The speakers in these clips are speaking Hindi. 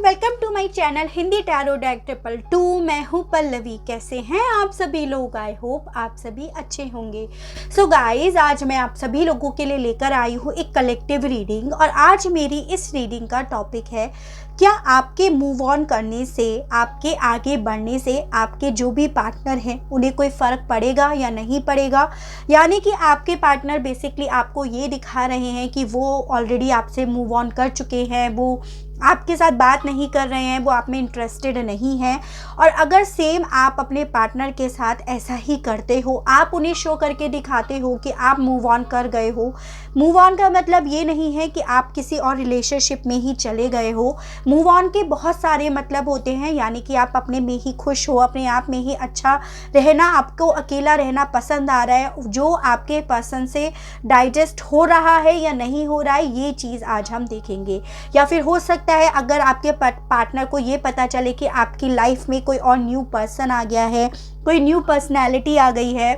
Welcome to my channel Hindi tarot deck 222। मैं हूँ पल्लवी। कैसे हैं आप सभी लोग? आई होप आप सभी अच्छे होंगे। सो गाइज, आज मैं आप सभी लोगों के लिए लेकर आई हूँ एक कलेक्टिव रीडिंग। और आज मेरी इस रीडिंग का टॉपिक है, क्या आपके मूव ऑन करने से, आपके आगे बढ़ने से आपके जो भी पार्टनर हैं उन्हें कोई फ़र्क पड़ेगा या नहीं पड़ेगा। यानी कि आपके पार्टनर बेसिकली आपको ये दिखा रहे हैं कि वो ऑलरेडी आपसे मूव ऑन कर चुके हैं, वो आपके साथ बात नहीं कर रहे हैं, वो आप में इंटरेस्टेड नहीं हैं। और अगर सेम आप अपने पार्टनर के साथ ऐसा ही करते हो, आप उन्हें शो करके दिखाते हो कि आप मूव ऑन कर गए हो। मूव ऑन का मतलब ये नहीं है कि आप किसी और रिलेशनशिप में ही चले गए हो। मूव ऑन के बहुत सारे मतलब होते हैं, यानी कि आप अपने में ही खुश हो, अपने आप में ही अच्छा रहना, आपको अकेला रहना पसंद आ रहा है, जो आपके पर्सन से डाइजेस्ट हो रहा है या नहीं हो रहा है, ये चीज़ आज हम देखेंगे। या फिर हो सकता है अगर आपके पार्टनर को ये पता चले कि आपकी लाइफ में कोई और न्यू पर्सन आ गया है, कोई न्यू पर्सनैलिटी आ गई है,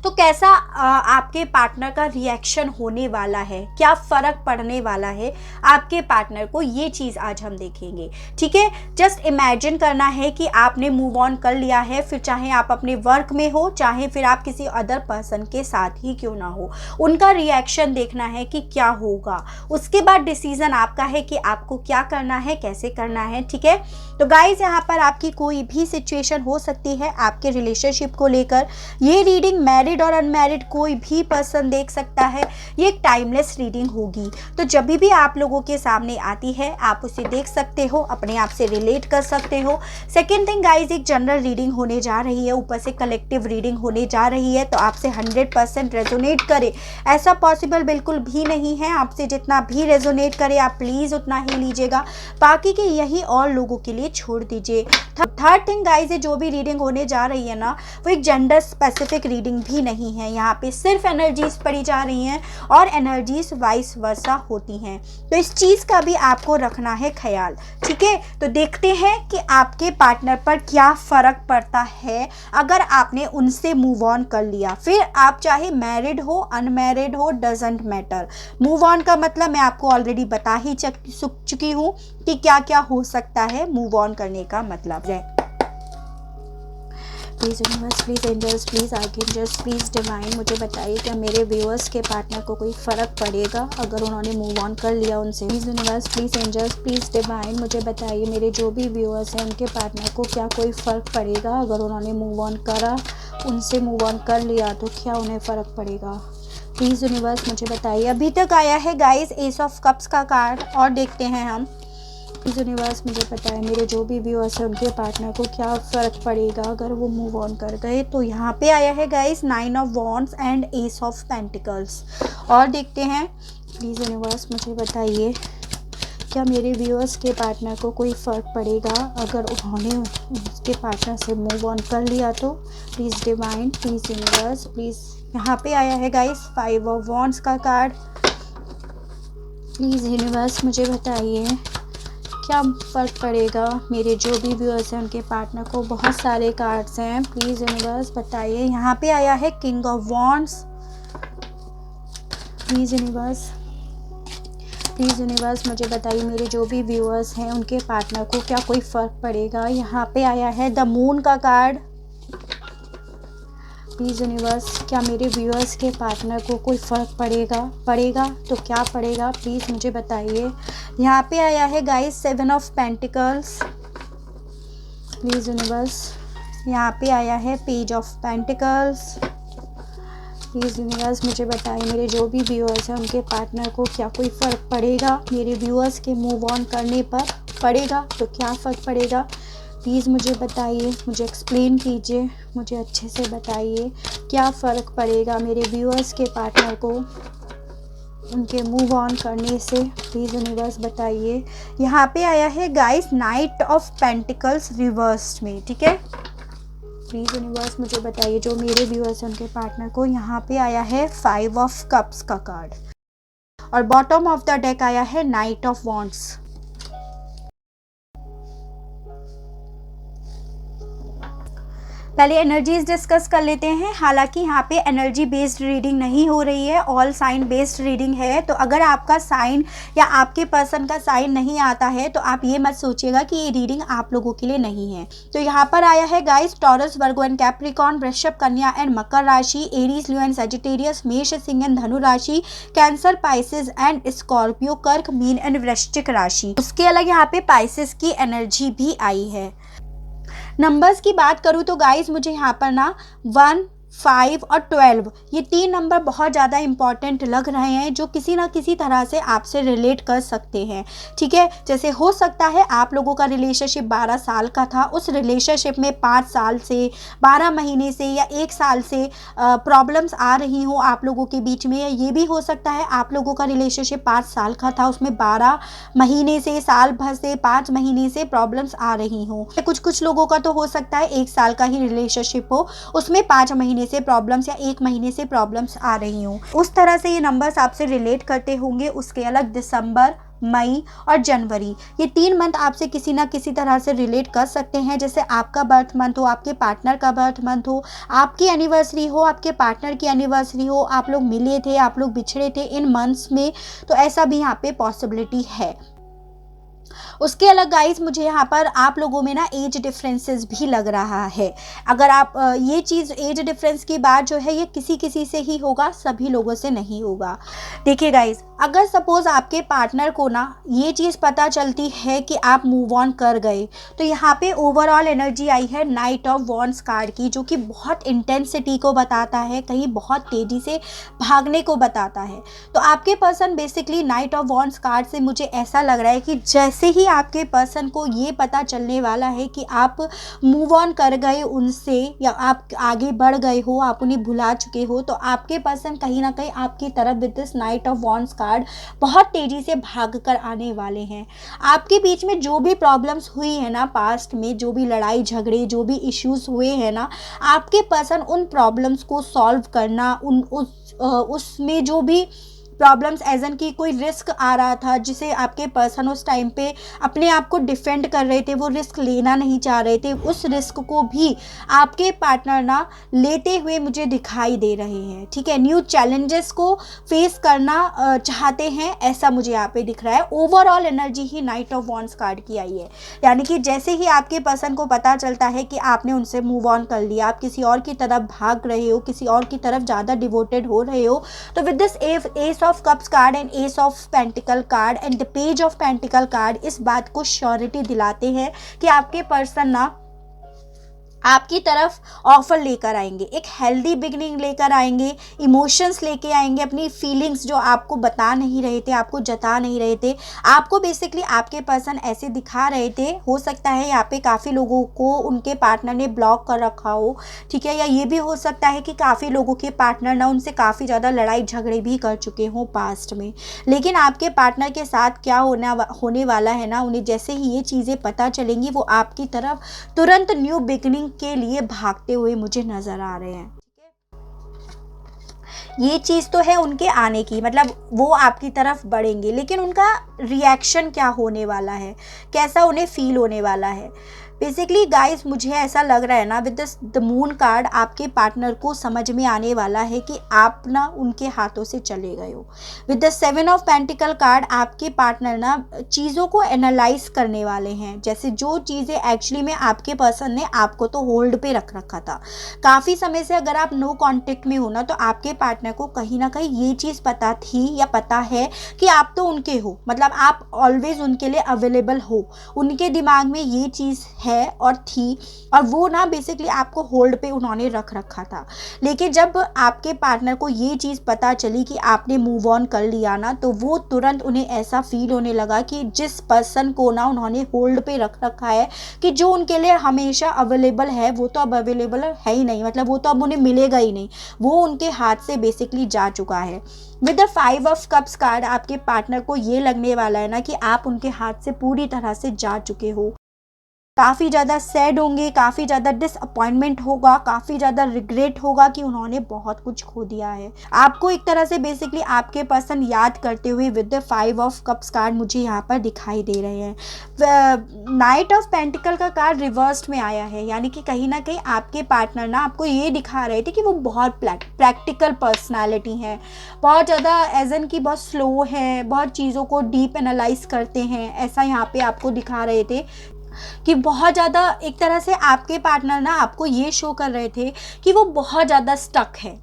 तो कैसा आपके पार्टनर का रिएक्शन होने वाला है, क्या फ़र्क पड़ने वाला है आपके पार्टनर को, ये चीज़ आज हम देखेंगे। ठीक है, जस्ट इमेजिन करना है कि आपने मूव ऑन कर लिया है, फिर चाहे आप अपने वर्क में हो, चाहे फिर आप किसी अदर पर्सन के साथ ही क्यों ना हो, उनका रिएक्शन देखना है कि क्या होगा। उसके बाद डिसीज़न आपका है कि आपको क्या करना है, कैसे करना है। ठीक है, तो गाइज, यहाँ पर आपकी कोई भी सिचुएशन हो सकती है आपके रिलेशनशिप को लेकर। ये रीडिंग मैरिड और अनमैरिड कोई भी पर्सन देख सकता है। ये एक टाइमलेस रीडिंग होगी, तो जब भी आप लोगों के सामने आती है आप उसे देख सकते हो, अपने आप से रिलेट कर सकते हो। सेकेंड थिंग गाइज, एक जनरल रीडिंग होने जा रही है, ऊपर से कलेक्टिव रीडिंग होने जा रही है, तो आपसे 100% रेजोनेट करे ऐसा पॉसिबल बिल्कुल भी नहीं है। आपसे जितना भी रेजोनेट करे आप प्लीज़ उतना ही लीजिएगा, बाकी के यही और लोगों के लिए छोड़ दीजिए। थर्ड थिंग गाइज, जो भी रीडिंग होने जा रही है ना, वो एक जेंडर स्पेसिफिक रीडिंग भी नहीं है। यहाँ पे सिर्फ एनर्जीज पढ़ी जा रही हैं और एनर्जीज वाइस वर्सा होती हैं, तो इस चीज़ का भी आपको रखना है ख्याल। ठीक है, तो देखते हैं कि आपके पार्टनर पर क्या फ़र्क पड़ता है अगर आपने उनसे मूव ऑन कर लिया। फिर आप चाहे मैरिड हो, अनमैरिड हो, डजेंट मैटर। मूव ऑन का मतलब मैं आपको ऑलरेडी बता ही चुकी हूँ कि क्या क्या हो सकता है मूव ऑन करने का मतलब है। Please universe, please angels, please archangels, please divine, मुझे बताइए क्या मेरे व्यूअर्स के पार्टनर को कोई फ़र्क पड़ेगा अगर उन्होंने मूव ऑन कर लिया उनसे। Please universe, please angels, please divine, मुझे बताइए मेरे जो भी व्यूअर्स हैं उनके पार्टनर को क्या कोई फ़र्क पड़ेगा अगर उन्होंने मूव ऑन करा, उनसे मूव ऑन कर लिया, तो क्या उन्हें फ़र्क पड़ेगा। प्लीज़ यूनिवर्स मुझे बताइए। अभी तक आया है गाइज एस ऑफ कप्स का कार्ड, और देखते हैं हम। प्लीज़ यूनिवर्स मुझे पता है मेरे जो भी व्यूअर्स हैं उनके पार्टनर को क्या फ़र्क पड़ेगा अगर वो मूव ऑन कर गए। तो यहाँ पे आया है guys 9 of wands and S of pentacles, और देखते हैं। प्लीज़ यूनिवर्स मुझे बताइए क्या मेरे व्यूअर्स के पार्टनर को कोई फ़र्क पड़ेगा अगर उन्होंने उसके पार्टनर से मूव ऑन कर लिया तो। Please divine, please universe, please. यहाँ पे आया है गाइस 5 ऑफ वॉन्ड्स का कार्ड। प्लीज़ यूनिवर्स मुझे बताइए क्या फ़र्क पड़ेगा मेरे जो भी व्यूअर्स हैं उनके पार्टनर को। बहुत सारे कार्ड्स हैं, प्लीज़ यूनिवर्स बताइए। यहाँ पे आया है king of wands. Please universe, please universe मुझे बताइए मेरे जो भी व्यूअर्स हैं उनके पार्टनर को क्या कोई फ़र्क पड़ेगा। यहाँ पे आया है द मून का कार्ड। प्लीज़ यूनिवर्स क्या मेरे व्यूअर्स के पार्टनर को कोई फ़र्क पड़ेगा तो क्या पड़ेगा, प्लीज़ मुझे बताइए। यहाँ पे आया है guys 7 of pentacles. Please universe यहाँ पे आया है page of pentacles. Please universe मुझे बताइए मेरे जो भी व्यूअर्स हैं उनके पार्टनर को क्या कोई फ़र्क पड़ेगा मेरे व्यूअर्स के मूव ऑन करने पर। पड़ेगा तो क्या फ़र्क पड़ेगा, प्लीज़ मुझे बताइए, मुझे एक्सप्लेन कीजिए, मुझे अच्छे से बताइए क्या फ़र्क पड़ेगा मेरे व्यूअर्स के पार्टनर को उनके मूव ऑन करने से। प्लीज़ यूनिवर्स बताइए। यहाँ पे आया है guys night of pentacles reverse में। ठीक है, प्लीज़ यूनिवर्स मुझे बताइए जो मेरे व्यूअर्स हैं उनके पार्टनर को। यहाँ पे आया है 5 ऑफ कप्स का कार्ड, और बॉटम ऑफ द डेक आया है नाइट ऑफ वॉन्ड्स। पहले एनर्जीज डिस्कस कर लेते हैं। हालांकि यहाँ पे एनर्जी बेस्ड रीडिंग नहीं हो रही है, ऑल साइन बेस्ड रीडिंग है। तो अगर आपका साइन या आपके पर्सन का साइन नहीं आता है तो आप ये मत सोचिएगा कि ये रीडिंग आप लोगों के लिए नहीं है। तो यहाँ पर आया है guys, taurus, Virgo and Capricorn, वृषभ, कन्या एंड मकर राशि, एरीज, लियो एंड सजिटेरियस, मेष, सिंह एंड धनु राशि, कैंसर, पाइसेस एंड स्कॉर्पियो, कर्क, मीन एंड वृश्चिक राशि। उसके अलग यहाँ पे पाइसेस की एनर्जी भी आई है। नंबर्स की बात करूँ तो गाइस मुझे यहाँ पर ना 1, 5 और 12 ये 3 नंबर बहुत ज़्यादा इंपॉर्टेंट लग रहे हैं, जो किसी ना किसी तरह से आपसे रिलेट कर सकते हैं। ठीक है, जैसे हो सकता है आप लोगों का रिलेशनशिप 12 साल का था, उस रिलेशनशिप में 5 साल से, 12 महीने से या 1 साल से प्रॉब्लम्स आ रही हो आप लोगों के बीच में। या ये भी हो सकता है आप लोगों का रिलेशनशिप 5 साल का था, उसमें 12 महीने से, साल भर से, 5 महीने से प्रॉब्लम्स आ रही हों। कुछ लोगों का तो हो सकता है 1 साल का ही रिलेशनशिप हो, उसमें 5 महीने से प्रॉब्लम्स या 1 महीने से प्रॉब्लम्स आ रही हूँ। उस तरह से ये नंबर्स आपसे रिलेट करते होंगे। उसके अलग दिसंबर, मई और जनवरी, ये 3 मंथ आपसे किसी ना किसी तरह से रिलेट कर सकते हैं। जैसे आपका बर्थ मंथ हो, आपके पार्टनर का बर्थ मंथ हो, आपकी एनिवर्सरी हो, आपके पार्टनर की एनिवर्सरी हो, आप लोग मिले थे, आप लोग बिछड़े थे इन मंथ्स में, तो ऐसा भी यहाँ पे पॉसिबिलिटी है। उसके अलग गाइस मुझे यहाँ पर आप लोगों में ना एज डिफरेंसेस भी लग रहा है। अगर आप ये चीज़ एज डिफरेंस की बात जो है ये किसी किसी से ही होगा, सभी लोगों से नहीं होगा। देखिए गाइस, अगर सपोज आपके पार्टनर को ना ये चीज़ पता चलती है कि आप मूव ऑन कर गए, तो यहाँ पे ओवरऑल एनर्जी आई है नाइट ऑफ वॉन्ड्स कार्ड की, जो कि बहुत इंटेंसिटी को बताता है, कहीं बहुत तेज़ी से भागने को बताता है। तो आपके person basically night of wands card से मुझे ऐसा लग रहा है कि जैसे ही आपके पर्सन को ये पता चलने वाला है कि आप मूव ऑन कर गए उनसे या आप आगे बढ़ गए हो, आप उन्हें भुला चुके हो, तो आपके पर्सन कहीं ना कहीं आपकी तरफ with this night of wands card बहुत तेज़ी से भाग कर आने वाले हैं। आपके बीच में जो भी प्रॉब्लम्स हुई है ना पास्ट में, जो भी लड़ाई झगड़े, जो भी इश्यूज हुए हैं ना, आपके पर्सन उन प्रॉब्लम्स को सॉल्व करना, उसमें जो भी प्रॉब्लम्स एज एन की कोई रिस्क आ रहा था जिसे आपके पर्सन उस टाइम पे अपने आप को डिफेंड कर रहे थे, वो रिस्क लेना नहीं चाह रहे थे, उस रिस्क को भी आपके पार्टनर ना लेते हुए मुझे दिखाई दे रहे हैं। ठीक है, न्यू चैलेंजेस को फेस करना चाहते हैं, ऐसा मुझे यहाँ पे दिख रहा है। Overall energy he night of wands card की आई है, यानी कि जैसे ही आपके पर्सन को पता चलता है कि आपने उनसे मूव ऑन कर लिया, आप किसी और की तरफ भाग रहे हो, किसी और की तरफ ज़्यादा डिवोटेड हो रहे हो, तो with this S of cups card and S of pentacle card and the page of pentacle card इस बात को श्योरिटी दिलाते हैं कि आपके पर्सन ना आपकी तरफ ऑफर लेकर आएंगे, एक हेल्दी बिगनिंग लेकर आएंगे, इमोशंस लेके आएंगे, अपनी फीलिंग्स जो आपको बता नहीं रहे थे, आपको जता नहीं रहे थे, आपको बेसिकली आपके पर्सन ऐसे दिखा रहे थे। हो सकता है यहाँ पे काफ़ी लोगों को उनके पार्टनर ने ब्लॉक कर रखा हो, ठीक है, या ये भी हो सकता है कि काफ़ी लोगों के पार्टनर ना उनसे काफ़ी ज़्यादा लड़ाई झगड़े भी कर चुके हों पास्ट में। लेकिन आपके पार्टनर के साथ क्या होने वाला है ना, उन्हें जैसे ही ये चीज़ें पता चलेंगी वो आपकी तरफ तुरंत न्यू बिगनिंग के लिए भागते हुए मुझे नजर आ रहे हैं। ये चीज़ तो है उनके आने की, मतलब वो आपकी तरफ बढ़ेंगे, लेकिन उनका रिएक्शन क्या होने वाला है, कैसा उन्हें फील होने वाला है। बेसिकली गाइस मुझे ऐसा लग रहा है ना with this the moon card आपके पार्टनर को समझ में आने वाला है कि आप ना उनके हाथों से चले गए हो। With the 7 of pentacle card आपके पार्टनर ना चीज़ों को एनालाइज करने वाले हैं, जैसे जो चीज़ें एक्चुअली में आपके पर्सन ने आपको तो होल्ड पे रख रखा था काफ़ी समय से। अगर आप नो कॉन्टेक्ट में हो ना, तो आपके पार्टनर को कहीं ना कहीं ये चीज़ पता थी या पता है कि आप तो उनके हो, मतलब आप ऑलवेज उनके लिए अवेलेबल हो, उनके दिमाग में ये चीज़ है और थी, और वो ना बेसिकली आपको होल्ड पे उन्होंने रख रखा था। लेकिन जब आपके पार्टनर को ये चीज़ पता चली कि आपने मूव ऑन कर लिया ना, तो वो तुरंत उन्हें ऐसा फील होने लगा कि जिस पर्सन को ना उन्होंने होल्ड पे रख रखा है, कि जो उनके लिए हमेशा अवेलेबल है, वो तो अब अवेलेबल है ही नहीं, मतलब वो तो अब उन्हें मिलेगा ही नहीं, वो उनके हाथ से बेसिकली जा चुका है। With the 5 of cups card आपके पार्टनर को ये लगने वाला है ना कि आप उनके हाथ से पूरी तरह से जा चुके हो। काफ़ी ज़्यादा सैड होंगे, काफ़ी ज़्यादा डिसअपॉइंटमेंट होगा, काफ़ी ज़्यादा रिग्रेट होगा कि उन्होंने बहुत कुछ खो दिया है। आपको एक तरह से बेसिकली आपके पर्सन याद करते हुए with the 5 of cups card मुझे यहाँ पर दिखाई दे रहे हैं। नाइट ऑफ पेंटिकल का कार्ड रिवर्स्ड में आया है, यानी कि कहीं ना कहीं आपके पार्टनर ना आपको ये दिखा रहे थे कि वो बहुत प्रैक्टिकल पर्सनालिटी है, बहुत ज़्यादा एजन की बहुत स्लो है, बहुत चीज़ों को डीप एनालाइज करते हैं, ऐसा यहाँ पे आपको दिखा रहे थे कि बहुत ज़्यादा एक तरह से आपके पार्टनर ना आपको ये शो कर रहे थे कि वो बहुत ज़्यादा स्टक है,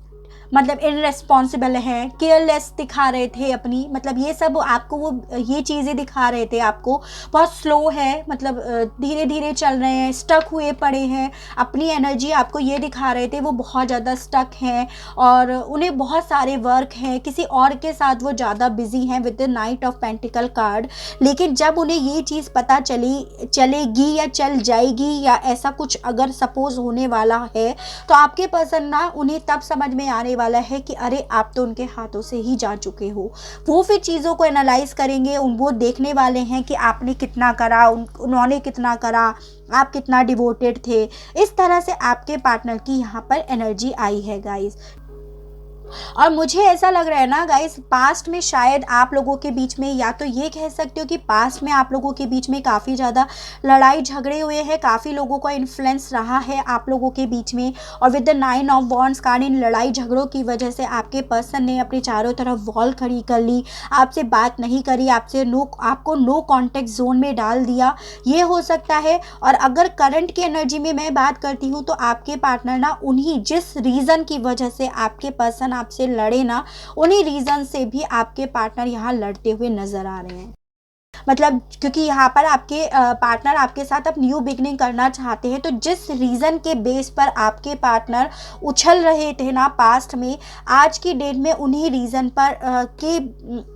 मतलब इररेस्पॉन्सिबल है, केयरलेस दिखा रहे थे अपनी, मतलब ये सब आपको वो ये चीज़ें दिखा रहे थे आपको। बहुत स्लो है, मतलब धीरे धीरे चल रहे हैं, स्टक हुए पड़े हैं, अपनी एनर्जी आपको ये दिखा रहे थे वो बहुत ज़्यादा स्टक हैं और उन्हें बहुत सारे वर्क हैं, किसी और के साथ वो ज़्यादा बिजी हैं with the night of pentacle card. लेकिन जब उन्हें ये चीज़ पता चलेगी या चल जाएगी या ऐसा कुछ अगर सपोज होने वाला है तो आपके पर्सन ना उन्हें तब समझ में आने वाला है कि अरे आप तो उनके हाथों से ही जा चुके हो। वो फिर चीज़ों को एनालाइज करेंगे, वो देखने वाले हैं कि आपने कितना करा, उन्होंने कितना करा, आप कितना डिवोटेड थे। इस तरह से आपके पार्टनर की यहाँ पर एनर्जी आई है गाइस। और मुझे ऐसा लग रहा है ना गाइस, पास्ट में शायद आप लोगों के बीच में, या तो ये कह सकते हो कि पास्ट में आप लोगों के बीच में काफ़ी ज़्यादा लड़ाई झगड़े हुए हैं, काफ़ी लोगों का इन्फ्लुएंस रहा है आप लोगों के बीच में। और with the 9 of wands card, इन लड़ाई झगड़ों की वजह से आपके पर्सन ने अपने चारों तरफ वॉल खड़ी कर ली, आपसे बात नहीं करी, आपको नो कॉन्टेक्ट जोन में डाल दिया, ये हो सकता है। और अगर करंट की एनर्जी में मैं बात करती हूँ तो आपके पार्टनर ना उन्हीं जिस रीज़न की वजह से आपके पर्सन आपसे लड़े ना, उन्हीं रीजन से भी आपके पार्टनर यहाँ लड़ते हुए नजर आ रहे हैं। मतलब क्योंकि यहाँ पर आपके पार्टनर आपके साथ अब न्यू बिगनिंग करना चाहते हैं, तो जिस रीज़न के बेस पर आपके पार्टनर उछल रहे थे ना पास्ट में, आज की डेट में उन्हीं रीज़न पर के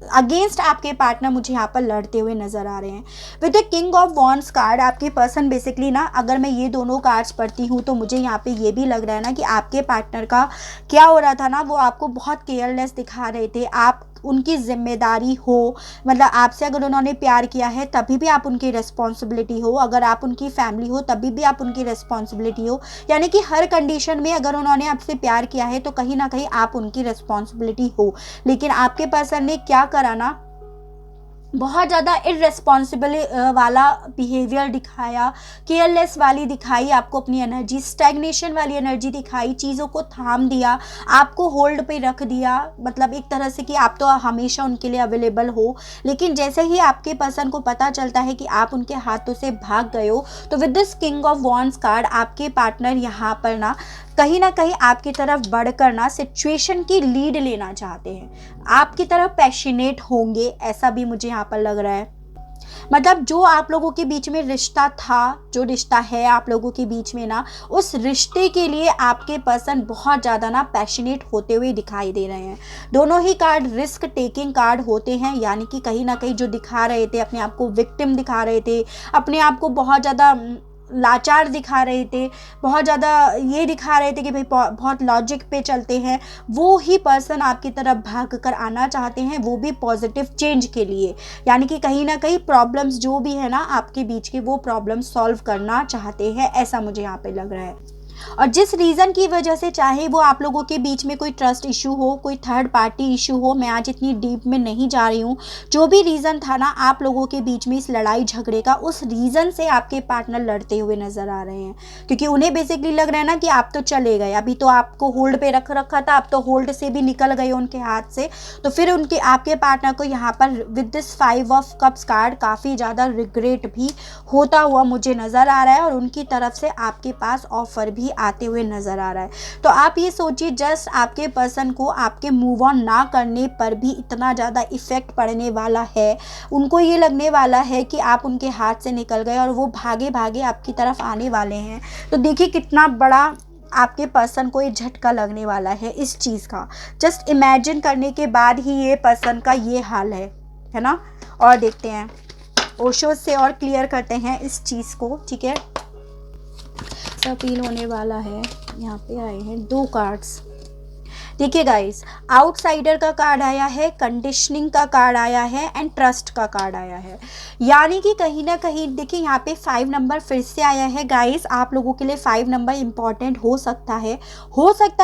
अगेंस्ट आपके पार्टनर मुझे यहाँ पर लड़ते हुए नजर आ रहे हैं। With the king of wands card, आपके पर्सन बेसिकली ना, अगर मैं ये दोनों कार्ड्स पढ़ती हूँ तो मुझे यहाँ पे ये भी लग रहा है ना कि आपके पार्टनर का क्या हो रहा था ना, वो आपको बहुत केयरलेस दिखा रहे थे। आप उनकी जिम्मेदारी हो, मतलब आपसे अगर उन्होंने प्यार किया है तभी भी आप उनकी रिस्पॉन्सिबिलिटी हो, अगर आप उनकी फैमिली हो तभी भी आप उनकी रिस्पॉन्सिबिलिटी हो, यानी कि हर कंडीशन में अगर उन्होंने आपसे प्यार किया है तो कहीं ना कहीं आप उनकी रिस्पॉन्सिबिलिटी हो। लेकिन आपके पर्सन ने क्या करा ना, बहुत ज़्यादा इररेस्पॉन्सिबल वाला बिहेवियर दिखाया, केयरलेस वाली दिखाई आपको अपनी एनर्जी, स्टैग्नेशन वाली एनर्जी दिखाई, चीज़ों को थाम दिया, आपको होल्ड पे रख दिया, मतलब एक तरह से कि आप तो हमेशा उनके लिए अवेलेबल हो। लेकिन जैसे ही आपके पर्सन को पता चलता है कि आप उनके हाथों से भाग गए हो, तो with this king of wands card आपके पार्टनर यहाँ पर ना कहीं आपकी तरफ बढ़कर ना सिचुएशन की लीड लेना चाहते हैं, आपकी तरफ पैशनेट होंगे, ऐसा भी मुझे यहाँ पर लग रहा है। मतलब जो आप लोगों के बीच में रिश्ता था, जो रिश्ता है आप लोगों के बीच में ना, उस रिश्ते के लिए आपके पर्सन बहुत ज़्यादा ना पैशनेट होते हुए दिखाई दे रहे हैं। दोनों ही कार्ड रिस्क टेकिंग कार्ड होते हैं, यानी कि कहीं ना कहीं जो दिखा रहे थे, अपने आप को विक्टिम दिखा रहे थे, अपने आप को बहुत ज़्यादा लाचार दिखा रहे थे, बहुत ज़्यादा ये दिखा रहे थे कि भाई बहुत लॉजिक पे चलते हैं, वो ही पर्सन आपकी तरफ भाग कर आना चाहते हैं, वो भी पॉजिटिव चेंज के लिए, यानी कि कहीं ना कहीं प्रॉब्लम्स जो भी है ना आपके बीच के, वो प्रॉब्लम सॉल्व करना चाहते हैं, ऐसा मुझे यहाँ पे लग रहा है। और जिस रीज़न की वजह से, चाहे वो आप लोगों के बीच में कोई ट्रस्ट इशू हो, कोई थर्ड पार्टी इशू हो, मैं आज इतनी डीप में नहीं जा रही हूँ, जो भी रीज़न था ना आप लोगों के बीच में इस लड़ाई झगड़े का, उस रीज़न से आपके पार्टनर लड़ते हुए नज़र आ रहे हैं। क्योंकि उन्हें बेसिकली लग रहा है ना कि आप तो चले गए, अभी तो आपको होल्ड पे रख रखा था, आप तो होल्ड से भी निकल गए उनके हाथ से, तो फिर उनके आपके पार्टनर को यहाँ पर with this 5 of cups card काफ़ी ज़्यादा रिग्रेट भी होता हुआ मुझे नज़र आ रहा है, और उनकी तरफ से आपके पास ऑफर भी आते हुए नजर आ रहा है। तो आप ये सोचिए, जस्ट आपके पर्सन को आपके मूव ऑन ना करने पर भी इतना ज़्यादा इफेक्ट पड़ने वाला है, उनको ये लगने वाला है कि आप उनके हाथ से निकल गए और वो भागे भागे आपकी तरफ आने वाले हैं। तो देखिए कितना बड़ा आपके पर्सन को ये झटका लगने वाला है इस चीज़ का। जस्ट इमेजिन करने के बाद ही ये पर्सन का ये हाल है ना। और देखते हैं ओशो से और क्लियर करते हैं इस चीज़ को, ठीक है। अपील होने वाला है, यहाँ पे आए हैं 2 कार्ड्स। देखिए गाइस, आउटसाइडर का कार्ड आया है, कंडीशनिंग का कार्ड आया है एंड ट्रस्ट का कार्ड आया है। यानी कि कहीं ना कहीं देखिए यहाँ पे 5 नंबर फिर से आया है गाइस। आप लोगों के लिए 5 नंबर इंपॉर्टेंट हो सकता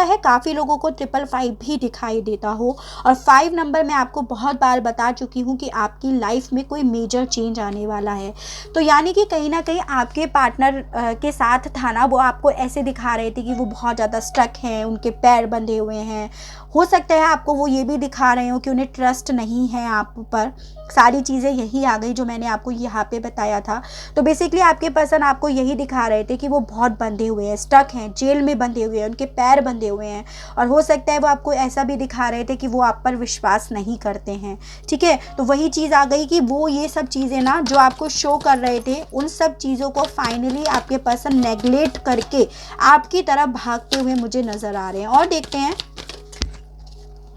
है काफ़ी लोगों को 555 भी दिखाई देता हो। और 5 नंबर मैं आपको बहुत बार बता चुकी हूँ कि आपकी लाइफ में कोई मेजर चेंज आने वाला है। तो यानी कि कहीं ना कहीं आपके पार्टनर के साथ था ना, वो आपको ऐसे दिखा रहे थे कि वो बहुत ज़्यादा स्टक हैं, उनके पैर बंधे हुए हैं। हो सकता है आपको वो ये भी दिखा रहे हो कि उन्हें ट्रस्ट नहीं है आप पर। सारी चीज़ें यही आ गई जो मैंने आपको यहाँ पे बताया था। तो बेसिकली आपके पर्सन आपको यही दिखा रहे थे कि वो बहुत बंधे हुए हैं, स्टक हैं, जेल में बंधे हुए हैं, उनके पैर बंधे हुए हैं। और हो सकता है वो आपको ऐसा भी दिखा रहे थे कि वो आप पर विश्वास नहीं करते हैं। ठीक है, तो वही चीज़ आ गई कि वो ये सब चीज़ें ना जो आपको शो कर रहे थे, उन सब चीज़ों को फाइनली आपके पर्सन नेगलेक्ट करके आपकी तरफ भागते हुए मुझे नज़र आ रहे हैं। और देखते हैं,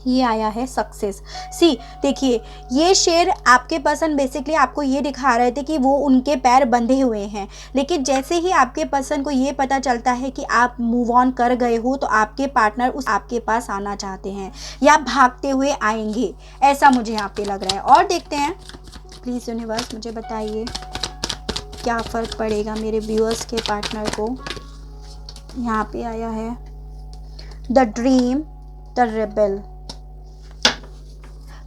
ये आया है सक्सेस। सी देखिए, ये शेर आपके पर्सन बेसिकली आपको ये दिखा रहे थे कि वो उनके पैर बंधे हुए हैं, लेकिन जैसे ही आपके पर्सन को ये पता चलता है कि आप मूव ऑन कर गए हो, तो आपके पार्टनर उस आपके पास आना चाहते हैं या भागते हुए आएंगे, ऐसा मुझे यहाँ पे लग रहा है। और देखते हैं, प्लीज़ यूनिवर्स मुझे बताइए क्या फ़र्क पड़ेगा मेरे व्यूअर्स के पार्टनर को। यहाँ पे आया है the dream, the rebel.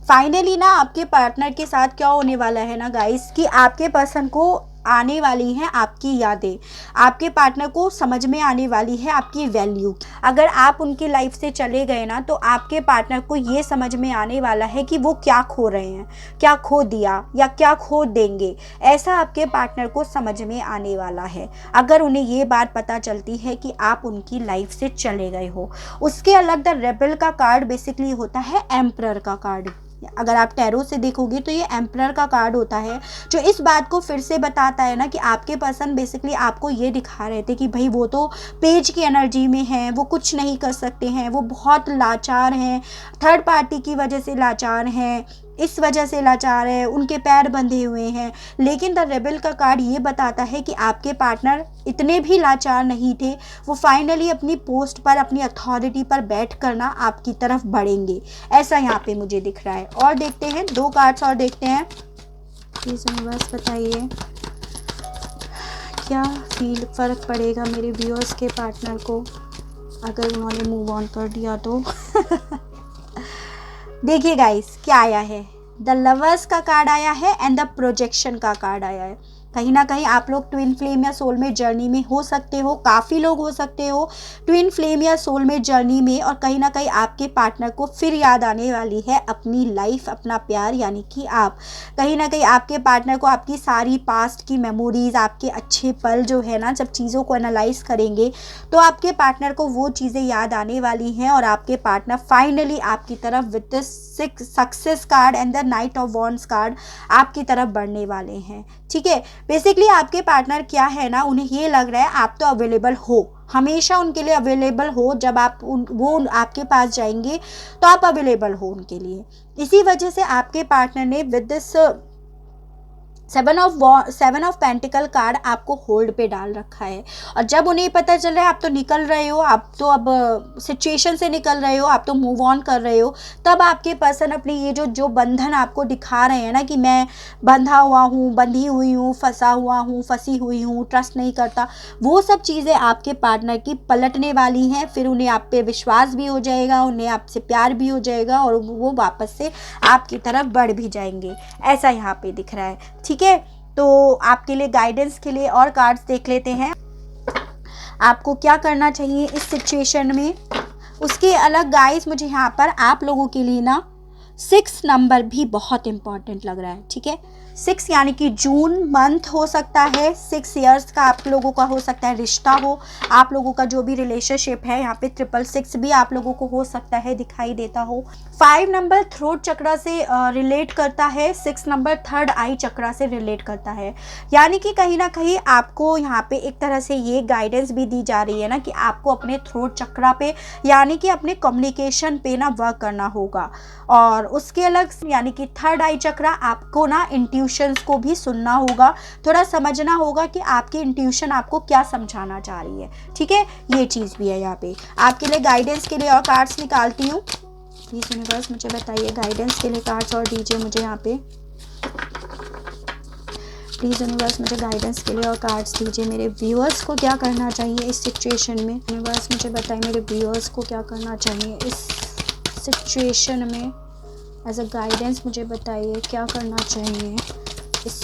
Finally ना आपके पार्टनर के साथ क्या होने वाला है ना गाइस, कि आपके पर्सन को आने वाली हैं आपकी यादें, आपके पार्टनर को समझ में आने वाली है आपकी वैल्यू। अगर आप उनकी लाइफ से चले गए ना, तो आपके पार्टनर को ये समझ में आने वाला है कि वो क्या खो रहे हैं, क्या खो दिया या क्या खो देंगे, ऐसा आपके पार्टनर को समझ में आने वाला है अगर उन्हें ये बात पता चलती है कि आप उनकी लाइफ से चले गए हो। उसके अलग द रेबल का कार्ड बेसिकली होता है एम्परर का कार्ड। अगर आप टैरो से देखोगे तो ये एम्परर का कार्ड होता है, जो इस बात को फिर से बताता है ना कि आपके पर्सन बेसिकली आपको ये दिखा रहे थे कि भाई वो तो पेज की एनर्जी में हैं, वो कुछ नहीं कर सकते हैं, वो बहुत लाचार हैं, थर्ड पार्टी की वजह से लाचार हैं, इस वजह से लाचार है, उनके पैर बंधे हुए हैं। लेकिन द रेबल का कार्ड ये बताता है कि आपके पार्टनर इतने भी लाचार नहीं थे, वो फाइनली अपनी पोस्ट पर, अपनी अथॉरिटी पर बैठ कर ना आपकी तरफ बढ़ेंगे, ऐसा यहाँ पे मुझे दिख रहा है। और देखते हैं 2 कार्ड्स और देखते हैं, प्लीज़ यूनिवर्स बताइए क्या फ़र्क पड़ेगा मेरे व्यूअर्स के पार्टनर को अगर उन्होंने मूव ऑन कर दिया तो। देखिए गाइस, क्या आया है, द लवर्स का कार्ड आया है एंड द प्रोजेक्शन का कार्ड आया है। कहीं ना कहीं आप लोग ट्विन फ्लेम या सोलमेट जर्नी में हो सकते हो, काफ़ी लोग हो सकते हो ट्विन फ्लेम या सोलमेट जर्नी में। और कहीं ना कहीं आपके पार्टनर को फिर याद आने वाली है अपनी लाइफ, अपना प्यार, यानी कि आप। कहीं ना कहीं आपके पार्टनर को आपकी सारी पास्ट की मेमोरीज, आपके अच्छे पल जो है ना, जब चीज़ों को एनालाइज करेंगे तो आपके पार्टनर को वो चीज़ें याद आने वाली हैं। और आपके पार्टनर फाइनली आपकी तरफ with the success card and the night of wands card आपकी तरफ बढ़ने वाले हैं। ठीक है, बेसिकली आपके पार्टनर क्या है ना, उन्हें ये लग रहा है आप तो अवेलेबल हो, हमेशा उनके लिए अवेलेबल हो। जब आप वो आपके पास जाएंगे तो आप अवेलेबल हो उनके लिए। इसी वजह से आपके पार्टनर ने with this 7 of pentacle card आपको होल्ड पे डाल रखा है। और जब उन्हें पता चल रहा है आप तो निकल रहे हो, आप तो अब सिचुएशन से निकल रहे हो, आप तो मूव ऑन कर रहे हो, तब आपके पर्सन अपने ये जो बंधन आपको दिखा रहे हैं ना कि मैं बंधा हुआ हूँ, बंधी हुई हूँ, फंसा हुआ हूँ, फंसी हुई हूँ, ट्रस्ट नहीं करता, वो सब चीज़ें आपके पार्टनर की पलटने वाली हैं। फिर उन्हें आप पे विश्वास भी हो जाएगा, उन्हें आपसे प्यार भी हो जाएगा और वो वापस से आपकी तरफ बढ़ भी जाएंगे, ऐसा यहाँ पे दिख रहा है। ठीक है, तो आपके लिए गाइडेंस के लिए और कार्ड्स देख लेते हैं, आपको क्या करना चाहिए इस सिचुएशन में। उसके अलग गाइस मुझे यहाँ पर आप लोगों के लिए ना 6 नंबर भी बहुत इंपॉर्टेंट लग रहा है। ठीक है, 6 यानी कि जून मंथ हो सकता है, 6 इयर्स का आप लोगों का हो सकता है रिश्ता हो, आप लोगों का जो भी रिलेशनशिप है, यहाँ पे 666 भी आप लोगों को हो सकता है दिखाई देता हो। 5 नंबर थ्रोट चक्रा से रिलेट करता है, 6 नंबर थर्ड आई चक्रा से रिलेट करता है। यानी कि कहीं ना कहीं आपको यहाँ पे एक तरह से ये गाइडेंस भी दी जा रही है ना कि आपको अपने थ्रोट चक्रा पे यानी कि अपने कम्युनिकेशन पे ना वर्क करना होगा। और और उसके अलग यानी कि थर्ड आई चक्रा, आपको ना इंट्यूशंस को भी सुनना होगा, थोड़ा समझना होगा कि आपकी इंट्यूशन आपको क्या समझाना चाह रही है, ठीक है। ये चीज़ भी है यहाँ पे। आपके लिए गाइडेंस के लिए और कार्ड्स निकालती हूँ। प्लीज़ यूनिवर्स मुझे बताइए गाइडेंस के लिए कार्ड्स और दीजिए मुझे यहाँ पे। प्लीज़ यूनिवर्स मुझे गाइडेंस के लिए और कार्ड्स दीजिए। मेरे व्यूअर्स को क्या करना चाहिए इस सिचुएशन में। यूनिवर्स मुझे बताइए मेरे व्यूअर्स को क्या करना चाहिए इस सिचुएशन में। एज अ गाइडेंस मुझे बताइए क्या करना चाहिए इस।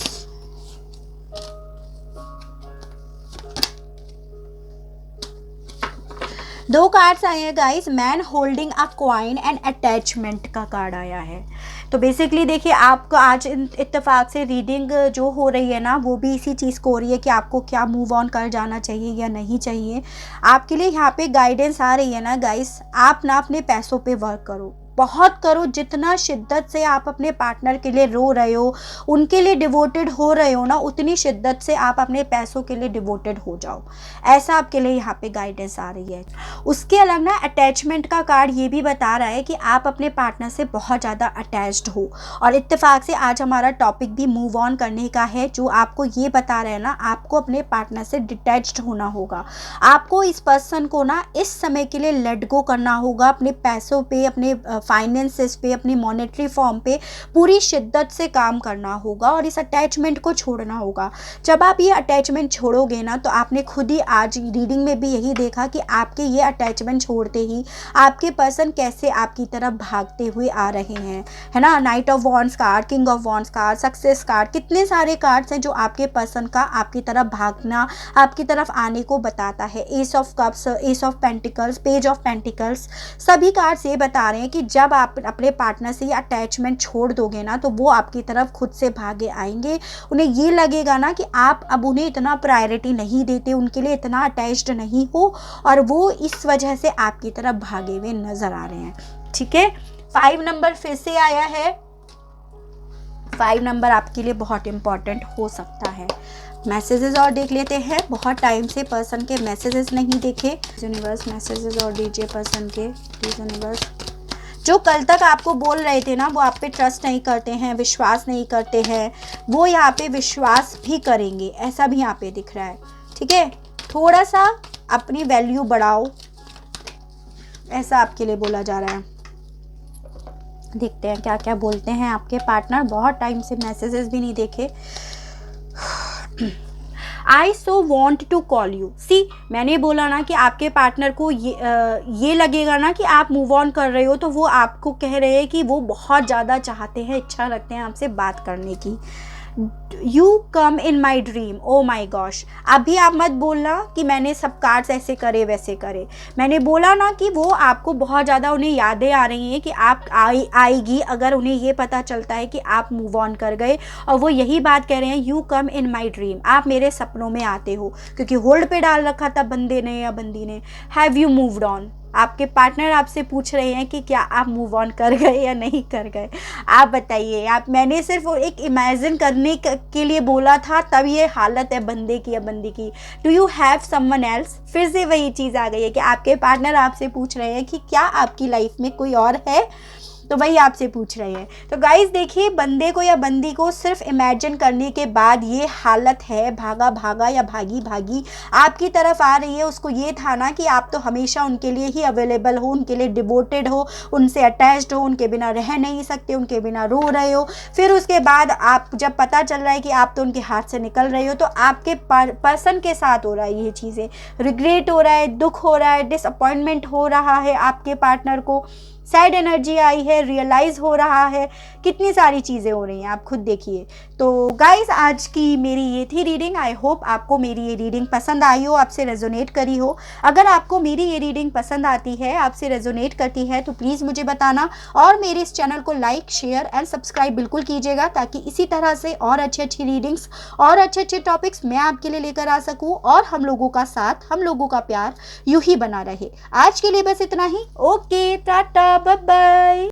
दो कार्ड्स आए हैं guys, man holding a coin and attachment का कार्ड आया है। तो बेसिकली देखिए आपको आज इत्तेफाक से रीडिंग जो हो रही है ना वो भी इसी चीज़ को हो रही है कि आपको क्या मूव ऑन कर जाना चाहिए या नहीं चाहिए। आपके लिए यहाँ पे गाइडेंस आ रही है ना गाइस, आप ना अपने पैसों पे वर्क करो, बहुत करो। जितना शिद्दत से आप अपने पार्टनर के लिए रो रहे हो, उनके लिए डिवोटेड हो रहे हो ना, उतनी शिद्दत से आप अपने पैसों के लिए डिवोटेड हो जाओ। ऐसा आपके लिए यहाँ पे गाइडेंस आ रही है। उसके अलग ना अटैचमेंट का कार्ड ये भी बता रहा है कि आप अपने पार्टनर से बहुत ज़्यादा अटैच्ड हो। और इत्तेफाक से आज हमारा टॉपिक भी मूव ऑन करने का है, जो आपको ये बता रहे हैं ना, आपको अपने पार्टनर से डिटैच्ड होना होगा। आपको इस पर्सन को ना इस समय के लिए लेट गो करना होगा। अपने पैसों पे, अपने फाइनेंसेस पे, अपनी मॉनेटरी फॉर्म पे पूरी शिद्दत से काम करना होगा और इस अटैचमेंट को छोड़ना होगा। जब आप ये अटैचमेंट छोड़ोगे ना, तो आपने खुद ही आज रीडिंग में भी यही देखा कि आपके ये अटैचमेंट छोड़ते ही आपके पर्सन कैसे आपकी तरफ भागते हुए आ रहे हैं, है ना। Night of wands card, king of wands card, success card, कितने सारे कार्ड्स हैं जो आपके पर्सन का आपकी तरफ भागना, आपकी तरफ आने को बताता है। S of cups, S of pentacles, page of pentacles, सभी कार्ड्स ये बता रहे हैं कि जब आप अपने पार्टनर से ये अटैचमेंट छोड़ दोगे ना, तो वो आपकी तरफ खुद से भागे आएंगे। उन्हें ये लगेगा ना कि आप अब उन्हें इतना प्रायोरिटी नहीं देते, उनके लिए इतना अटैच्ड नहीं हो, और वो इस वजह से आपकी तरफ भागे हुए नजर आ रहे हैं, ठीक है। 5 नंबर फिर से आया है। 5 नंबर आपके लिए बहुत इंपॉर्टेंट हो सकता है। मैसेजेस और देख लेते हैं, बहुत टाइम से पर्सन के मैसेजेस नहीं देखे। यूनिवर्स मैसेजेस और दीजिए पर्सन के, प्लीज यूनिवर्स। जो कल तक आपको बोल रहे थे ना, वो आप पे ट्रस्ट नहीं करते हैं, विश्वास नहीं करते हैं, वो यहाँ पे विश्वास भी करेंगे, ऐसा भी यहाँ पे दिख रहा है, ठीक है। थोड़ा सा अपनी वैल्यू बढ़ाओ, ऐसा आपके लिए बोला जा रहा है। देखते हैं क्या क्या बोलते हैं आपके पार्टनर। बहुत टाइम से मैसेजेस भी नहीं देखे। I so want to call you. See, मैंने बोला ना कि आपके पार्टनर को ये लगेगा ना कि आप मूव ऑन कर रहे हो, तो वो आपको कह रहे हैं कि वो बहुत ज़्यादा चाहते हैं, इच्छा रखते हैं आपसे बात करने की। You come in my dream. Oh my gosh, अभी आप मत बोलना कि मैंने सब कार्ड्स ऐसे करे वैसे करे। मैंने बोला ना कि वो आपको बहुत ज़्यादा उन्हें यादें आ रही हैं कि आप आएगी अगर उन्हें ये पता चलता है कि आप मूव ऑन कर गए। और वो यही बात कह रहे हैं, you come in my dream, आप मेरे सपनों में आते हो, क्योंकि होल्ड पे डाल रखा था बंदे ने या बंदी ने। हैव यू मूव्ड ऑन, आपके पार्टनर आपसे पूछ रहे हैं कि क्या आप मूव ऑन कर गए या नहीं कर गए। आप बताइए। आप, मैंने सिर्फ एक इमेजिन करने के लिए बोला था, तब ये हालत है बंदे की या बंदी की। Do you have someone else. फिर से वही चीज़ आ गई है कि आपके पार्टनर आपसे पूछ रहे हैं कि क्या आपकी लाइफ में कोई और है, तो वही आपसे पूछ रहे हैं। तो गाइस देखिए, बंदे को या बंदी को सिर्फ इमेजिन करने के बाद ये हालत है, भागा भागा या भागी भागी आपकी तरफ आ रही है। उसको ये था ना कि आप तो हमेशा उनके लिए ही अवेलेबल हो, उनके लिए डिवोटेड हो, उनसे अटैच्ड हो, उनके बिना रह नहीं सकते, उनके बिना रो रहे हो। फिर उसके बाद आप जब पता चल रहा है कि आप तो उनके हाथ से निकल रहे हो, तो आपके पर्सन के साथ हो रहा है ये चीज़ें। रिग्रेट हो रहा है, दुख हो रहा है, डिसअपॉइंटमेंट हो रहा है, आपके पार्टनर को सैड एनर्जी आई है, रियलाइज़ हो रहा है, कितनी सारी चीज़ें हो रही हैं, आप खुद देखिए। तो गाइस, आज की मेरी ये थी रीडिंग। आई होप आपको मेरी ये रीडिंग पसंद आई हो, आपसे रेजोनेट करी हो। अगर आपको मेरी ये रीडिंग पसंद आती है, आपसे रेजोनेट करती है, तो प्लीज़ मुझे बताना, और मेरे इस चैनल को लाइक, शेयर एंड सब्सक्राइब बिल्कुल कीजिएगा, ताकि इसी तरह से और अच्छी अच्छी रीडिंग्स और अच्छे अच्छे टॉपिक्स मैं आपके लिए लेकर आ सकूँ, और हम लोगों का साथ, हम लोगों का प्यार यूं ही बना रहे। आज के लिए बस इतना ही। Okay, tata, bye bye.